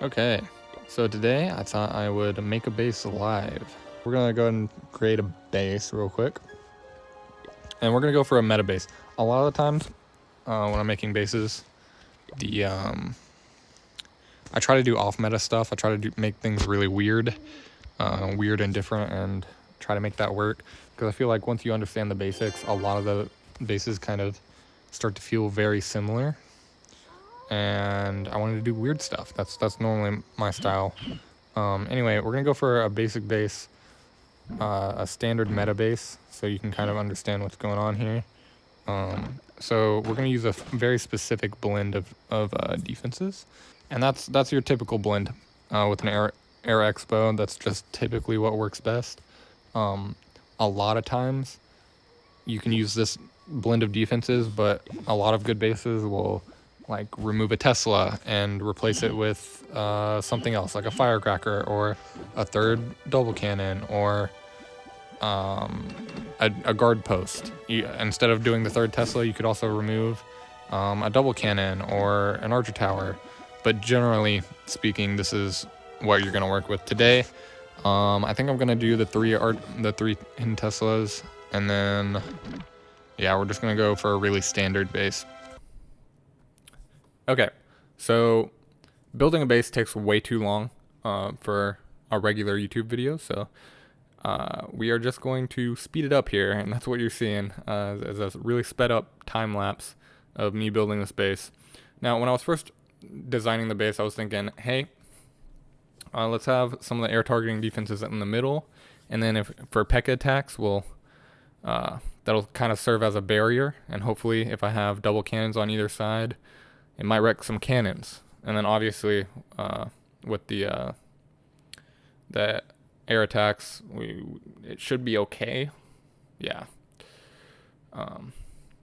Okay, so today I thought I would make a base live. We're gonna go ahead and create a base real quick. And we're gonna go for a meta base. A lot of the times when I'm making bases, I try to do off meta stuff. I try to make things really weird, weird and different, and try to make that work. Because I feel like once you understand the basics, a lot of the bases kind of start to feel very similar. And I wanted to do weird stuff. That's normally my style. Anyway, we're gonna go for a basic base, a standard meta base, so you can kind of understand what's going on here. So we're gonna use a very specific blend of defenses, and that's your typical blend with an air expo. That's just typically what works best. A lot of times you can use this blend of defenses, but a lot of good bases will like remove a Tesla and replace it with something else, like a firecracker or a third double cannon or a guard post. Instead of doing the third Tesla, you could also remove a double cannon or an archer tower. But generally speaking, this is what you're going to work with today. I think I'm going to do the three hidden Teslas, and then yeah, we're just going to go for a really standard base. Okay, so building a base takes way too long for a regular YouTube video, so we are just going to speed it up here, and that's what you're seeing as a really sped up time lapse of me building this base. Now, when I was first designing the base, I was thinking, hey, let's have some of the air targeting defenses in the middle, and then if for P.E.K.K.A attacks, that'll kind of serve as a barrier, and hopefully if I have double cannons on either side, it might wreck some cannons. And then obviously with the air attacks, it should be okay. Yeah.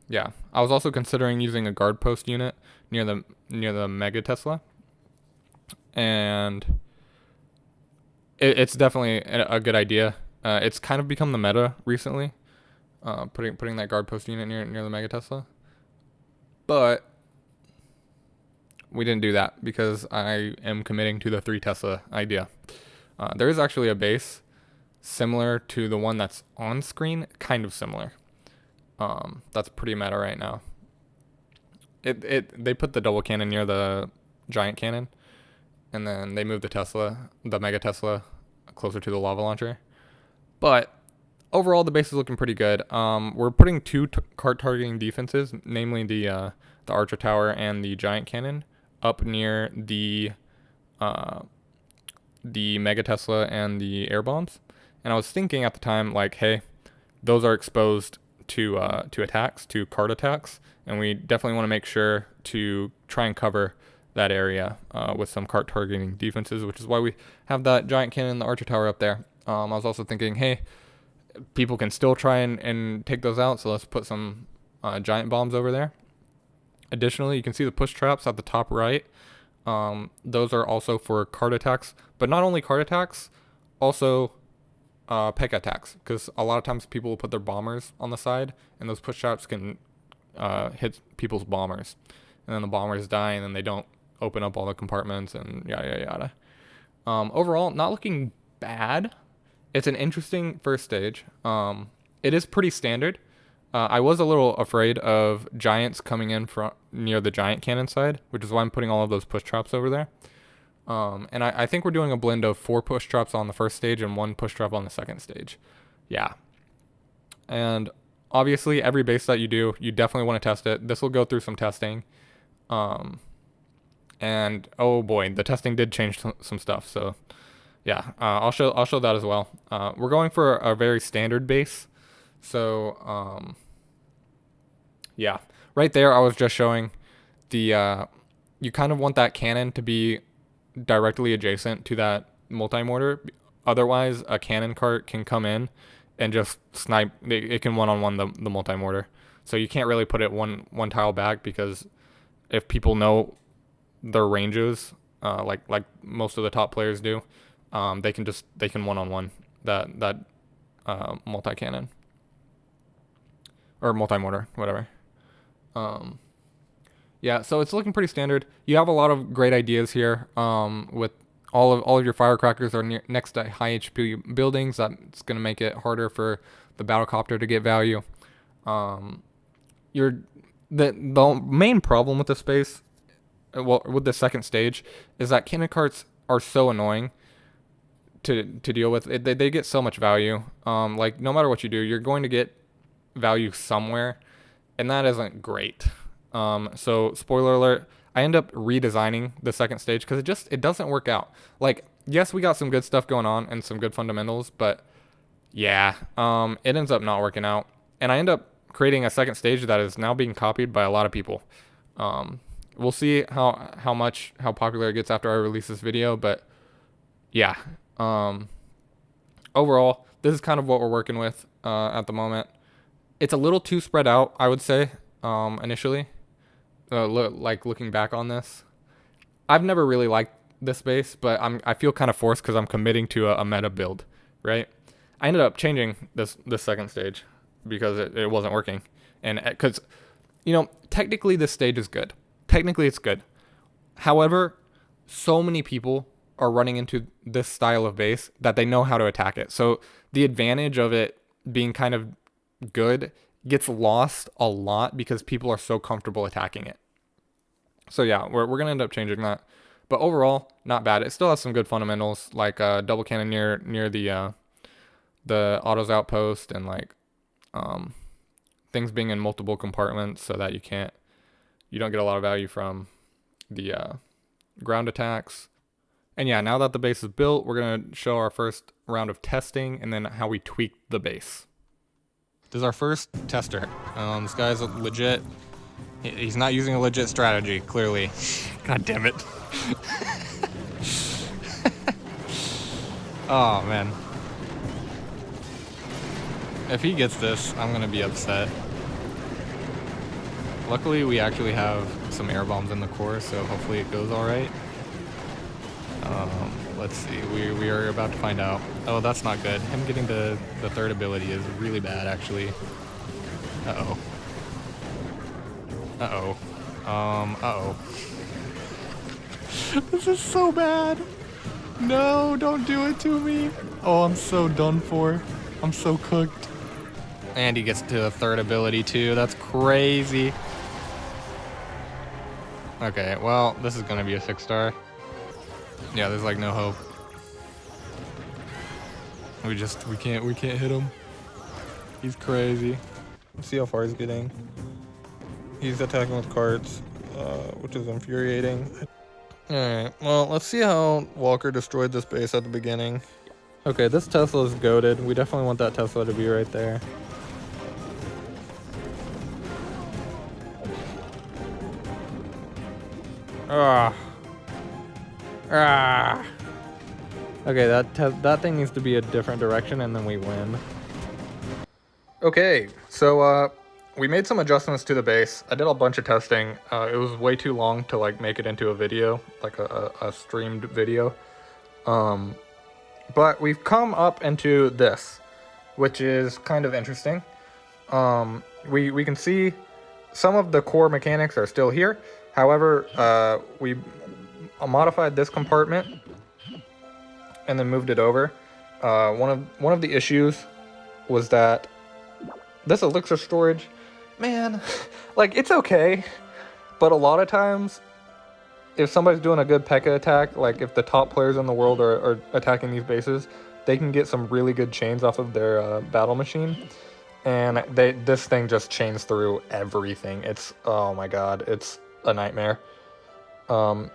Yeah. I was also considering using a guard post unit near the Mega Tesla, and it's definitely a good idea. It's kind of become the meta recently, putting that guard post unit near the Mega Tesla, but we didn't do that because I am committing to the 3 Tesla idea. There is actually a base similar to the one that's on screen, kind of similar. That's pretty meta right now. They put the double cannon near the giant cannon, and then they moved the Mega Tesla, closer to the lava launcher. But overall, the base is looking pretty good. We're putting 2 cart targeting defenses, namely the archer tower and the giant cannon, up near the Mega Tesla and the air bombs. And I was thinking at the time, like, hey, those are exposed to attacks, to cart attacks, and we definitely want to make sure to try and cover that area with some cart targeting defenses, which is why we have that giant cannon and the archer tower up there. I was also thinking, hey, people can still try and take those out, so let's put some giant bombs over there. Additionally, you can see the push traps at the top right. Those are also for cart attacks, but not only cart attacks, also P.E.K.K.A attacks, because a lot of times people will put their bombers on the side, and those push traps can hit people's bombers, and then the bombers die, and then they don't open up all the compartments, and yada yada yada. Overall, not looking bad. It's an interesting first stage. It is pretty standard. I was a little afraid of giants coming in from near the giant cannon side, which is why I'm putting all of those push traps over there. And I think we're doing a blend of 4 push traps on the first stage and 1 push trap on the second stage. Yeah. And obviously, every base that you do, you definitely want to test it. This will go through some testing. And oh boy, the testing did change some stuff. So yeah, I'll show that as well. We're going for a very standard base. So yeah, right there I was just showing the you kind of want that cannon to be directly adjacent to that multi-mortar. Otherwise, a cannon cart can come in and just snipe. It can one-on-one the multi-mortar. So you can't really put it one tile back, because if people know their ranges, like most of the top players do, they can one-on-one that multi-cannon or multi-mortar, whatever. Yeah, so it's looking pretty standard. You have a lot of great ideas here. With all of your firecrackers are next to high HP buildings. That's gonna make it harder for the battlecopter to get value. Um, you're the main problem with the space, well, with the second stage, is that cannon carts are so annoying to deal with. They get so much value. Like no matter what you do, you're going to get value somewhere, and that isn't great. So spoiler alert, I end up redesigning the second stage because it doesn't work out. Like yes, we got some good stuff going on and some good fundamentals, but yeah, it ends up not working out, and I end up creating a second stage that is now being copied by a lot of people. We'll see how popular it gets after I release this video, but yeah. Um, Overall, this is kind of what we're working with at the moment. It's a little too spread out, I would say, initially. Like looking back on this, I've never really liked this base, but I feel kind of forced because I'm committing to a meta build, right? I ended up changing this second stage because it wasn't working, and because technically this stage is good. Technically it's good. However, so many people are running into this style of base that they know how to attack it. So the advantage of it being kind of good gets lost a lot because people are so comfortable attacking it. So yeah, we're gonna end up changing that. But overall, not bad. It still has some good fundamentals, like double cannon near the autos outpost, and like things being in multiple compartments so that you don't get a lot of value from the ground attacks. And yeah, now that the base is built, we're going to show our first round of testing and then how we tweaked the base. This is our first tester. This guy's legit. He's not using a legit strategy, clearly. God damn it. Oh, man. If he gets this, I'm going to be upset. Luckily, we actually have some air bombs in the core, so hopefully it goes all right. Let's see. We are about to find out. Oh, that's not good. Him getting the third ability is really bad, actually. Uh-oh. Uh-oh. Uh-oh. This is so bad. No, don't do it to me. Oh, I'm so done for. I'm so cooked. And he gets to the third ability, too. That's crazy. Okay, well, this is gonna be a 6-star. Yeah, there's like no hope. We can't hit him. He's crazy. Let's see how far he's getting. He's attacking with carts, which is infuriating. Alright, well, let's see how Walker destroyed this base at the beginning. Okay, this Tesla is goated. We definitely want that Tesla to be right there. Ah. Ah. Okay, that thing needs to be a different direction, and then we win. Okay, so we made some adjustments to the base. I did a bunch of testing. It was way too long to like make it into a video, like a streamed video. But we've come up into this, which is kind of interesting. We can see some of the core mechanics are still here. However, we modified this compartment and then moved it over. One of the issues was that this elixir storage, man, like it's okay, but a lot of times if somebody's doing a good P.E.K.K.A attack, like if the top players in the world are attacking these bases, they can get some really good chains off of their battle machine, and this thing just chains through everything. It's, oh my god, it's a nightmare.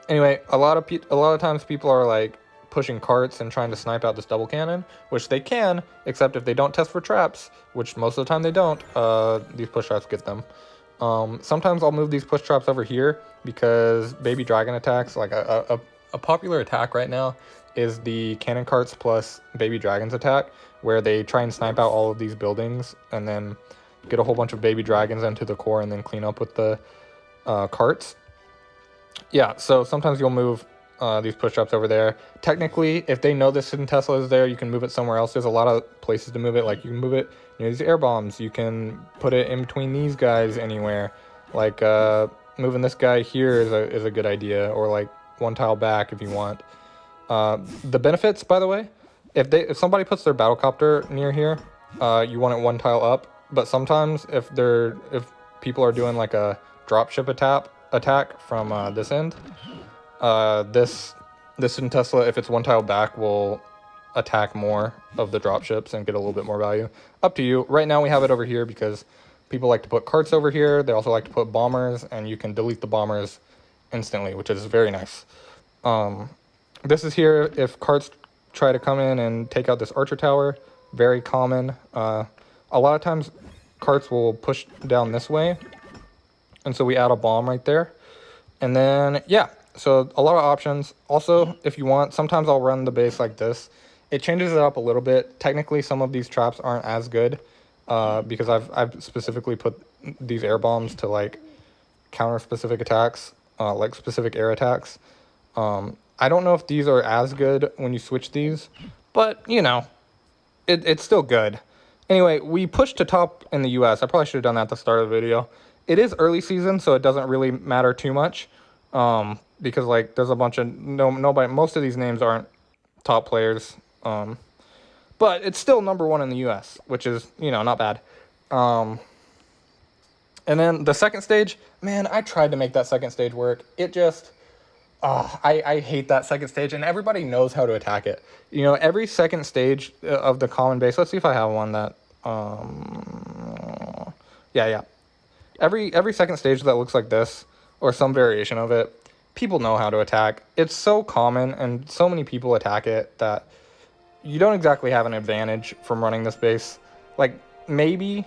Anyway, a lot of times people are like pushing carts and trying to snipe out this double cannon, which they can, except if they don't test for traps, which most of the time they don't, these push traps get them. Sometimes I'll move these push traps over here because baby dragon attacks, like a popular attack right now is the cannon carts plus baby dragons attack, where they try and snipe out all of these buildings and then get a whole bunch of baby dragons into the core and then clean up with the carts. Yeah, so sometimes you'll move these push traps over there. Technically, if they know this hidden Tesla is there, you can move it somewhere else. There's a lot of places to move it. Like you can move it near these air bombs. You can put it in between these guys anywhere. Like moving this guy here is a good idea, or like one tile back if you want. The benefits, by the way, if somebody puts their battlecopter near here, you want it one tile up. But sometimes if people are doing like a dropship attack from this end, this Centesla, if it's one tile back, will attack more of the dropships and get a little bit more value. Up to you. Right now we have it over here because people like to put carts over here. They also like to put bombers, and you can delete the bombers instantly, which is very nice. This is here if carts try to come in and take out this archer tower. Very common. A lot of times carts will push down this way, and so we add a bomb right there. And then, yeah, so a lot of options. Also, if you want, sometimes I'll run the base like this. It changes it up a little bit. Technically, some of these traps aren't as good because I've specifically put these air bombs to like counter specific attacks, like specific air attacks. I don't know if these are as good when you switch these, but you know, it's still good. Anyway, we pushed to top in the US. I probably should have done that at the start of the video. It is early season, so it doesn't really matter too much. Because like there's a bunch of nobody, most of these names aren't top players. But it's still #1 in the US, which is, you know, not bad. And then the second stage, man, I tried to make that second stage work. It just, I hate that second stage, and everybody knows how to attack it. You know, every second stage of the common base, let's see if I have one that, yeah. Every second stage that looks like this, or some variation of it, people know how to attack. It's so common, and so many people attack it that you don't exactly have an advantage from running this base. Like, maybe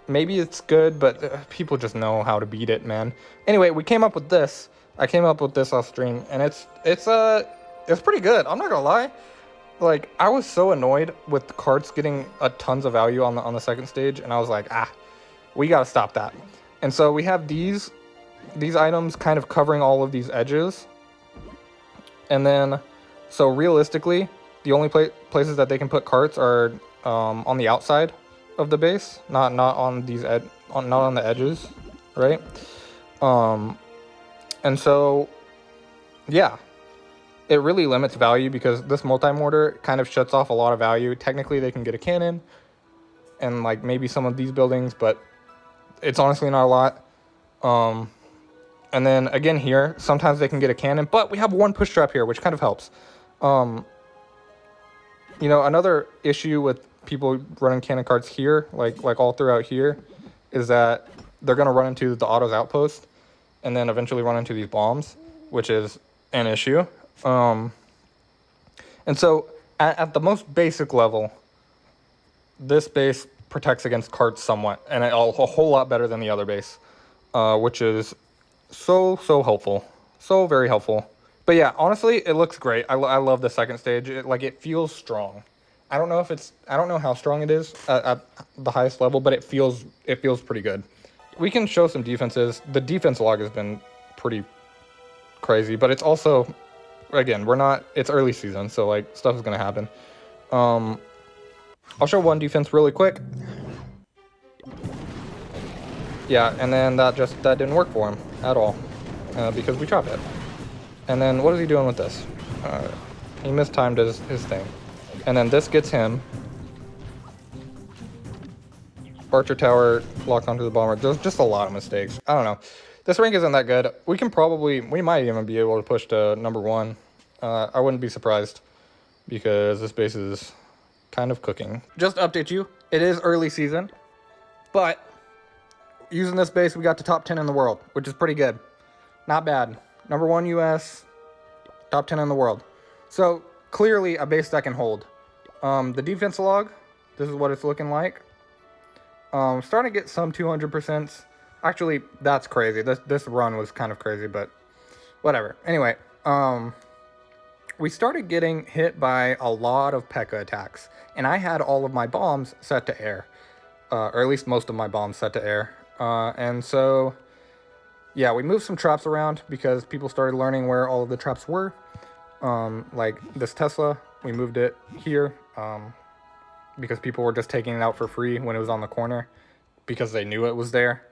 it's good, but people just know how to beat it, man. Anyway, we came up with this. I came up with this off stream, and it's pretty good. I'm not gonna lie. Like, I was so annoyed with the carts getting tons of value on the second stage, and I was like, we gotta stop that. And so we have these items kind of covering all of these edges, and then so realistically, the only places that they can put carts are on the outside of the base, not on these not on the edges, right? And so, yeah, it really limits value because this multi-mortar kind of shuts off a lot of value. Technically, they can get a cannon and like maybe some of these buildings, but it's honestly not a lot. And then again here, sometimes they can get a cannon, but we have one push trap here, which kind of helps. You know, another issue with people running cannon carts here, like all throughout here, is that they're going to run into the auto's outpost and then eventually run into these bombs, which is an issue. And so at the most basic level, this base protects against carts somewhat, and a whole lot better than the other base, which is so helpful, so very helpful. But yeah, honestly, it looks great. I love the second stage. It feels strong. I don't know how strong it is at the highest level, but it feels pretty good. We can show some defenses. The defense log has been pretty crazy, but it's also, again, it's early season, so like stuff is gonna happen. I'll show one defense really quick. Yeah, and then that didn't work for him at all, because we chopped it. And then what is he doing with this? He mistimed his thing. And then this gets him. Archer tower locked onto the bomber. There's just a lot of mistakes. I don't know. This rank isn't that good. We might even be able to push to #1. I wouldn't be surprised because this base is kind of cooking. Just to update you, it is early season, but using this base, we got to top 10 in the world, which is pretty good. Not bad. #1 US, top 10 in the world. So clearly a base that can hold. The defense log, this is what it's looking like. Starting to get some 200%. Actually, that's crazy. This run was kind of crazy, but whatever. Anyway, we started getting hit by a lot of P.E.K.K.A. attacks, and I had all of my bombs set to air, or at least most of my bombs set to air. And so, yeah, we moved some traps around because people started learning where all of the traps were. Like this Tesla, we moved it here because people were just taking it out for free when it was on the corner because they knew it was there.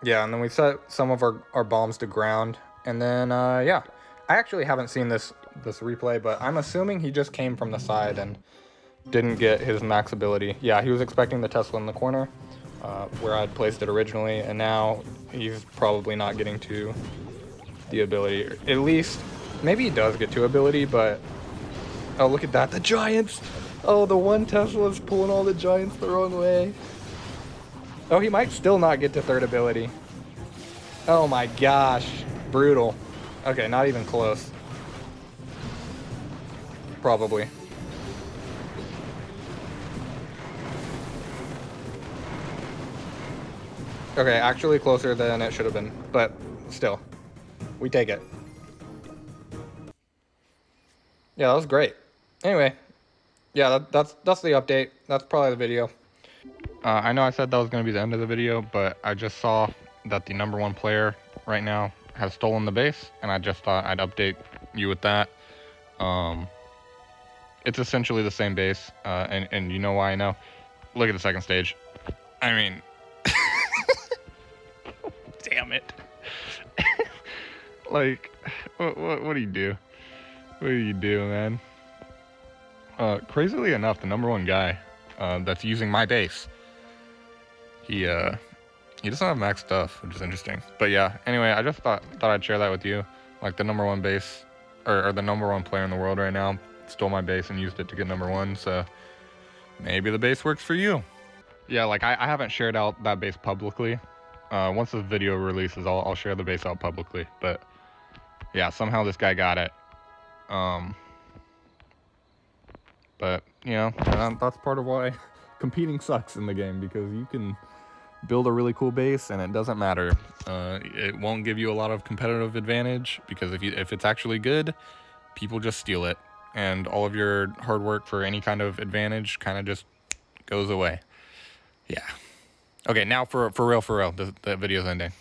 Yeah, and then we set some of our bombs to ground, and then yeah, I actually haven't seen this replay, but I'm assuming he just came from the side and didn't get his max ability. Yeah, he was expecting the Tesla in the corner, where I'd placed it originally, and now he's probably not getting to the ability. At least, maybe he does get to ability, but oh, look at that, the Giants! Oh, the one Tesla's pulling all the Giants the wrong way. Oh, he might still not get to third ability. Oh my gosh, brutal. Okay, not even close. Probably. Okay, actually closer than it should have been, but still, we take it. Yeah, that was great. Anyway, yeah, that's the update. That's probably the video. I know I said that was going to be the end of the video, but I just saw that the #1 player right now has stolen the base, and I just thought I'd update you with that. It's essentially the same base, and you know why I know? Look at the second stage. I mean, damn it. Like, what do you do? What do you do, man? Crazily enough, the #1 guy that's using my base, he doesn't have max stuff, which is interesting. But yeah, anyway, I just thought I'd share that with you. Like, the #1 base, or the #1 player in the world right now stole my base and used it to get #1, so maybe the base works for you. Yeah, like, I haven't shared out that base publicly. Once the video releases, I'll share the base out publicly. But yeah, somehow this guy got it. But, you know, that's part of why competing sucks in the game, because you can build a really cool base and it doesn't matter. It won't give you a lot of competitive advantage, because if it's actually good, people just steal it, and all of your hard work for any kind of advantage kind of just goes away. Yeah. Okay, now for real, the video's ending.